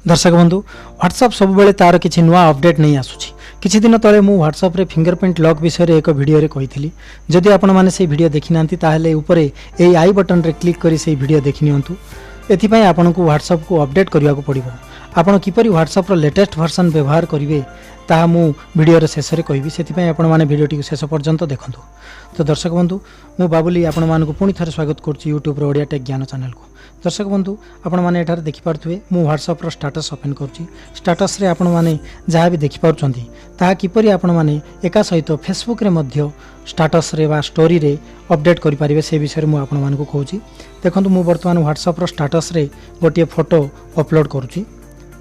दर्शक बंधु व्हाट्सएप सब बेले तार किसी नुआ अपडेट नहीं आसुची। किछि दिन तले मु व्हाट्सएप रे फिंगरप्रिंट लॉक विषय रे एक वीडियो रे कहिथिली। जदि आपण माने से वीडियो देखि नांती ताहले उपरे एई आई बटन रे क्लिक करी से वीडियो देखि नियंतु। एथि पई आपन को व्हाट्सएप को अपडेट करिया को पड़िबो। आपण किपरि व्हाट्सएप रो लेटेस्ट वर्जन व्यवहार करिवे ताहा मु वीडियो रे शेष रे कहिबी। सेथि पई आपण माने वीडियो टी शेष पर्यंत देखंतु। तो दर्शक बंधु मु बाबुली आपण मान को पुणी थरे स्वागत करछि यूट्यूब रो ओडिया टेक ज्ञान चैनल को। दर्शक बंधु आपण माने एठार देखि पारथुवे मु व्हाट्सएप रो स्टेटस ओपन करछि। स्टेटस रे आपण माने जहा भी देखि पाउछंती ताहा किपरि आपण माने एका सहित फेसबुक रे मध्य स्टेटस रे बा स्टोरी रे अपडेट करि परिबे से विषय रे मु आपण मान को कहूछि। देखंतु मु वर्तमान व्हाट्सएप रो स्टेटस रे गोटिए फोटो अपलोड करूछि।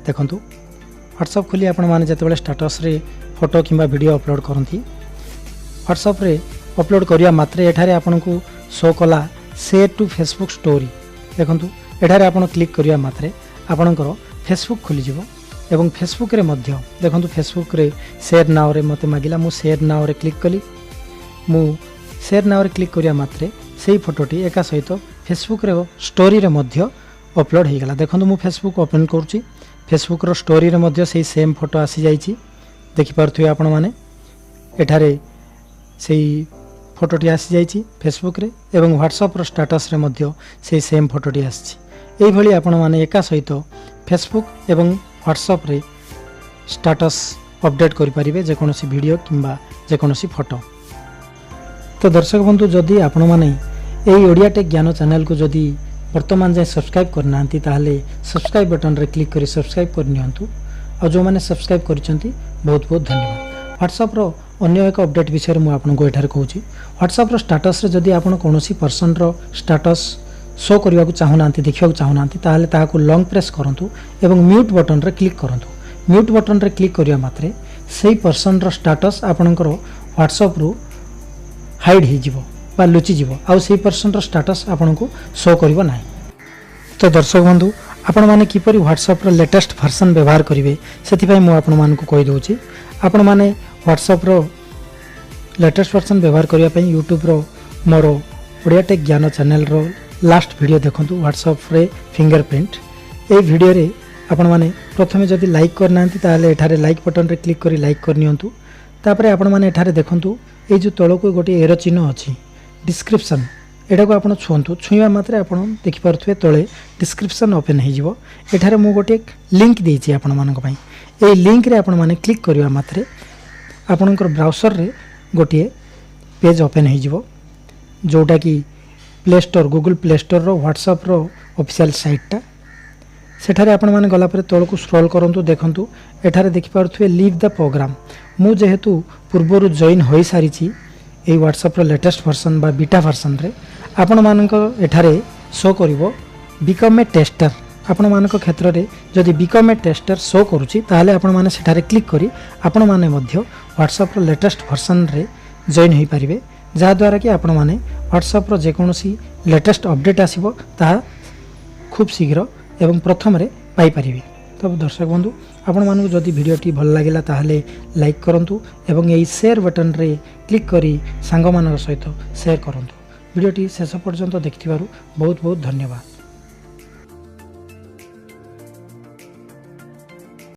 देखंतु व्हाट्सएप खोली आपण माने जते स्टेटस रे फोटो किंबा वीडियो अपलोड करंती व्हाट्सएप रे अपलोड करिया मात्रे एठारे आपन को शो कला शेयर टू फेसबुक स्टोरी। देखंतु एठारे आपन क्लिक करिया मात्रे आपनकर फेसबुक खोली जिवो एवं फेसबुक रे मध्य देखंतु फेसबुक रे शेयर नाउ रे मते मागिला मु शेयर नाउ रे क्लिक कली। मु शेयर नाउ रे क्लिक करिया मात्रे सेही फोटोटी एका सहित फेसबुक रे स्टोरी रे मध्य अपलोड हे गेला। देखंतु मु फेसबुक ओपन करछि। फेसबुक रो स्टोरी रे मध्य सेही सेम फोटो आसी जाईछि। देखि पारथुय आपण माने एठारे सेही फोटोटी आसी जाइछि फेसबुक रे एवं व्हाट्सएप रो स्टेटस रे मध्य से सेम फोटोटी आछि। एई भली आपण माने एका सहित फेसबुक एवं व्हाट्सएप रे स्टेटस अपडेट करि परिबे जे कोनोसी वीडियो किंबा जे कोनोसी फोटो। तो दर्शक बंधु जदि आपण माने एई ओडिया टेक ज्ञान चैनल को जदि वर्तमान जाय सब्सक्राइब करनांती ताहले सब्सक्राइब बटन रे क्लिक करी सब्सक्राइब कर नियंतु। आ जो माने सब्सक्राइब करिसंती बहुत बहुत धन्यवाद। व्हाट्सएप रो अन्य एक अपडेट विषय में आपको एठार कहूँ। व्हाट्सएप रो स्टेटस रे जदि आपण कोनोसी पर्सन रो स्टेटस शो करबा को चाहू नांती देखिबा को चाहू नांती ताहले ताहाको लॉन्ग प्रेस करंतु एवं म्यूट बटन रे क्लिक करंतु। म्यूट बटन रे क्लिक करिया मात्रे सेही पर्सन रो स्टेटस आपणकर व्हाट्सएप रो हाइड हे जिवो बा लुचि जिवो आ सेही पर्सन रो स्टेटस आपनको शो करबो नाही। तो दर्शक बंधु आपण माने किपरि व्हाट्सएप रो लेटेस्ट वर्जन व्यवहार करिवे सेति पई मु आपण मान को कहि दोछि। आपण माने व्हाट्सएप रो लेटेस्ट वर्जन व्यवहार करिया पई यूट्यूब रो मोर ओडिया टेक ज्ञान चैनल रो लास्ट वीडियो देखंतु व्हाट्सएप रे फिंगरप्रिंट। ए वीडियो रे आपण माने प्रथमे जदि लाइक करनांती ताले एठारे लाइक बटन रे क्लिक करी लाइक कर नियंतु। तापरे आपण माने एठारे देखंतु ए जो तळको गोटे एरो चिन्ह अछि डिस्क्रिप्शन एटा को आपण छुंतु। छुइबा मात्रे आपण देखि परथुवे तळे डिस्क्रिप्शन ओपन हे जिवो। एठारे मु गोटे लिंक देछि आपण मानक पई। ए लिंक रे आपण माने क्लिक करिवा मात्रे आपणकर ब्राउजर रे गोटे पेज ओपन हो जिवो जोटा कि play store Google play store रो व्हाट्सएप रो ऑफिशियल साइटटा। सेठारे आपण माने गला परे तळको स्क्रॉल करंतु। देखंतु एठारे देखि पारथुवे लीव द प्रोग्राम। मु जेहेतु पूर्वरु जॉइन होई सारिछि ए व्हाट्सएप रो लेटेस्ट वर्जन बा बीटा वर्जन रे आपण मानक एठारे शो करिवो बिकम ए टेस्टर। आपण मानक क्षेत्र रे जदि बिकम ए टेस्टर शो करूछि ताहले आपण माने सेठारे क्लिक करी आपण माने मध्य व्हाट्सएप रो लेटेस्ट वर्जन रे जॉइन होई परिबे जा द्वारा कि आपण माने व्हाट्सएप रो जे कोनोसी लेटेस्ट अपडेट आसीबो ता खूब शीघ्र एवं प्रथम रे पाई परिबे। तो दर्शक बंधु आपण मानक जदि वीडियो टी भल लागिला ताहले लाइक करंतु एवं एई शेयर बटन रे क्लिक करी सांग मानक सहित शेयर करंतु। वीडियो टी शेष पर्यंत देखिथिबारु बहुत बहुत धन्यवाद।